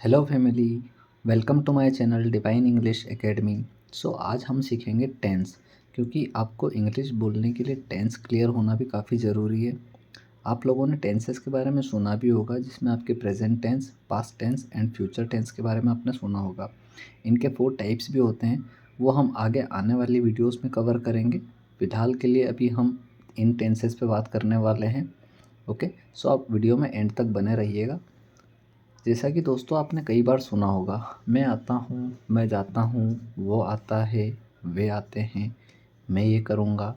Hello family, welcome to my channel Divine English Academy. आज हम सीखेंगे टेंस, क्योंकि आपको इंग्लिश बोलने के लिए टेंस क्लियर होना भी काफ़ी ज़रूरी है। आप लोगों ने टेंसेस के बारे में सुना भी होगा, जिसमें आपके present tense, past tense and future tense के बारे में आपने सुना होगा। इनके 4 टाइप्स भी होते हैं, वो हम आगे आने वाली वीडियोस में कवर करेंगे। फिलहाल के लिए अभी हम इन टेंसेस पे बात करने वाले हैं। ओके, आप वीडियो में एंड तक बने रहिएगा। जैसा कि दोस्तों आपने कई बार सुना होगा, मैं आता हूँ, मैं जाता हूँ, वो आता है, वे आते हैं, मैं ये करूँगा।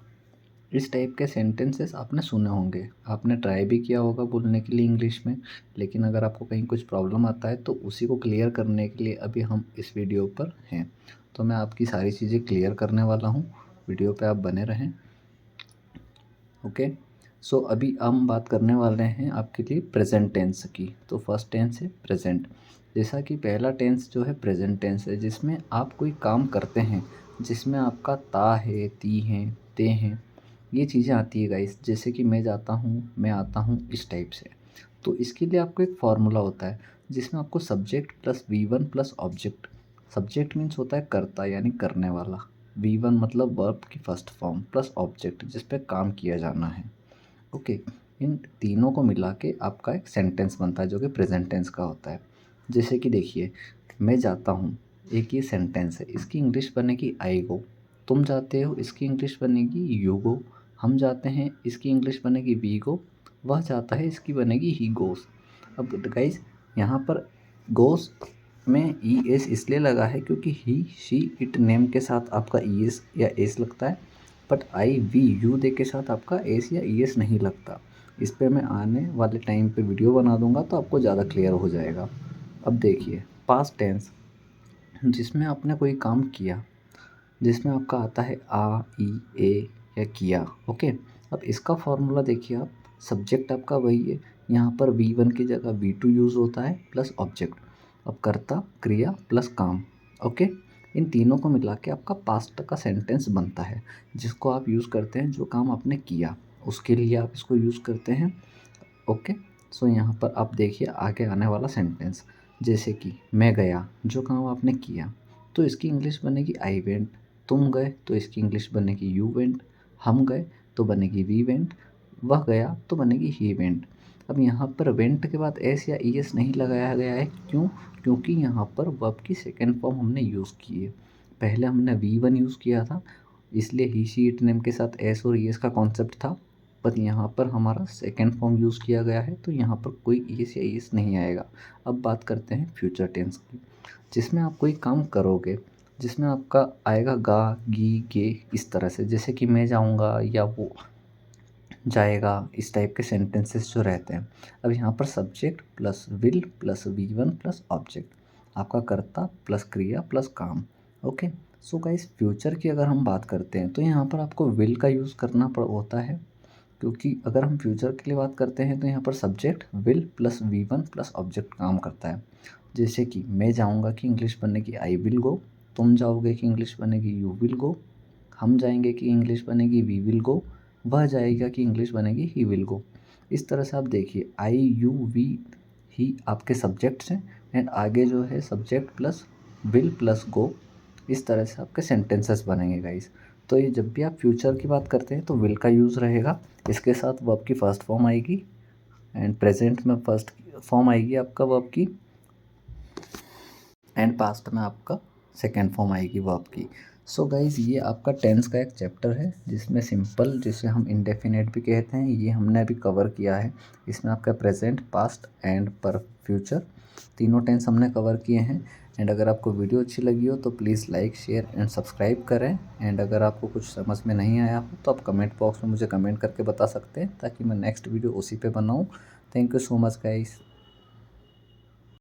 इस टाइप के सेंटेंसेस आपने सुने होंगे, आपने ट्राई भी किया होगा बोलने के लिए इंग्लिश में। लेकिन अगर आपको कहीं कुछ प्रॉब्लम आता है तो उसी को क्लियर करने के लिए अभी हम इस वीडियो पर हैं। तो मैं आपकी सारी चीज़ें क्लियर करने वाला हूँ, वीडियो पे आप बने रहें। ओके, अभी हम बात करने वाले हैं आपके लिए प्रेजेंट टेंस की। तो फर्स्ट टेंस है प्रेजेंट। जैसा कि पहला टेंस जो है प्रेजेंट टेंस है, जिसमें आप कोई काम करते हैं, जिसमें आपका ता है, ती हैं, ते हैं, ये चीज़ें आती है गाइस। जैसे कि मैं जाता हूँ, मैं आता हूँ, इस टाइप से। तो इसके लिए आपको एक फार्मूला होता है, जिसमें आपको subject plus V1 plus object. Subject means होता है कर्ता यानी करने वाला, V1 मतलब वर्ब की फर्स्ट फॉर्म, प्लस ऑब्जेक्ट जिस पे काम किया जाना है। ओके, इन तीनों को मिला के आपका एक सेंटेंस बनता है, जो कि प्रेजेंट टेंस का होता है। जैसे कि देखिए, मैं जाता हूँ, एक ये सेंटेंस है, इसकी इंग्लिश बनेगी आई गो। तुम जाते हो, इसकी इंग्लिश बनेगी यू गो। हम जाते हैं, इसकी इंग्लिश बनेगी वी गो। वह जाता है, इसकी बनेगी ही गोस। अब गाइज, यहाँ पर गोस में ई एस इसलिए लगा है क्योंकि ही, शी, इट नेम के साथ आपका ई एस या एस लगता है, but I we you they के साथ आपका एस या ई एस नहीं लगता। इस पे मैं आने वाले टाइम पे वीडियो बना दूंगा, तो आपको ज़्यादा क्लियर हो जाएगा। अब देखिए, पास्ट टेंस, जिसमें आपने कोई काम किया, जिसमें आपका आता है आ, ई, ए या किया। ओके, अब इसका फॉर्मूला देखिए आप, सब्जेक्ट आपका वही है, यहाँ पर V1 की जगह V2 यूज़ होता है प्लस ऑब्जेक्ट। अब कर्ता, क्रिया प्लस काम। ओके, इन तीनों को मिला के आपका पास्ट का सेंटेंस बनता है, जिसको आप यूज़ करते हैं जो काम आपने किया उसके लिए आप इसको यूज़ करते हैं। ओके, यहाँ पर आप देखिए आगे आने वाला सेंटेंस, जैसे कि मैं गया, जो काम आपने किया, तो इसकी इंग्लिश बनेगी आई वेंट। तुम गए, तो इसकी इंग्लिश बनेगी यू वेंट। हम गए तो बनेगी वी वेंट। वह गया तो बनेगी ही वेंट। अब यहाँ पर वेंट के बाद एस या ई एस नहीं लगाया गया है, क्यों? क्योंकि यहाँ पर वर्ब की सेकेंड फॉर्म हमने यूज़ की है। पहले हमने V1 यूज़ किया था, इसलिए ही, शी, इट नेम के साथ एस और ई एस का कॉन्सेप्ट था। पर यहाँ पर हमारा सेकेंड फॉर्म यूज़ किया गया है, तो यहाँ पर कोई एस या एस नहीं आएगा। अब बात करते हैं फ्यूचर टेंस की, जिसमें आप कोई काम करोगे, जिसमें आपका आएगा गा, गी, गे, इस तरह से। जैसे कि मैं जाऊँगा या वो जाएगा, इस टाइप के सेंटेंसेस जो रहते हैं। अब यहाँ पर subject plus will plus V1 plus object, आपका कर्ता प्लस क्रिया प्लस काम। ओके, गाइस, फ्यूचर की अगर हम बात करते हैं तो यहाँ पर आपको विल का यूज़ करना होता है, क्योंकि अगर हम फ्यूचर के लिए बात करते हैं तो यहाँ पर subject will plus V1 plus object काम करता है। जैसे कि मैं जाऊँगा की इंग्लिश बनेगी आई विल गो। तुम जाओगे की इंग्लिश बनेगी यू विल गो। हम जाएंगे की इंग्लिश बनेगी वी विल गो। वह जाएगा की इंग्लिश बनेगी ही विल गो। इस तरह से आप देखिए, आई, यू, वी, ही आपके सब्जेक्ट्स हैं, एंड आगे जो है सब्जेक्ट प्लस विल प्लस गो। इस तरह से आपके सेंटेंसेस बनेंगे गाइस। तो ये जब भी आप फ्यूचर की बात करते हैं तो विल का यूज़ रहेगा, इसके साथ वर्ब की फर्स्ट फॉर्म आएगी, एंड प्रेजेंट में फर्स्ट फॉर्म आएगी आपका वर्ब की, एंड पास्ट में आपका सेकेंड फॉर्म आएगी वर्ब की। गाइज़, ये आपका टेंस का एक चैप्टर है, जिसमें सिंपल, जिसे हम इंडेफिनेट भी कहते हैं, ये हमने अभी कवर किया है। इसमें आपका प्रेजेंट, पास्ट एंड पर फ्यूचर तीनों टेंस हमने कवर किए हैं। एंड अगर आपको वीडियो अच्छी लगी हो तो please like, share and subscribe करें। एंड अगर आपको कुछ समझ में नहीं आया हो तो आप कमेंट बॉक्स में मुझे कमेंट करके बता सकते हैं, ताकि मैं नेक्स्ट वीडियो उसी पे बनाऊँ। Thank you so much guys.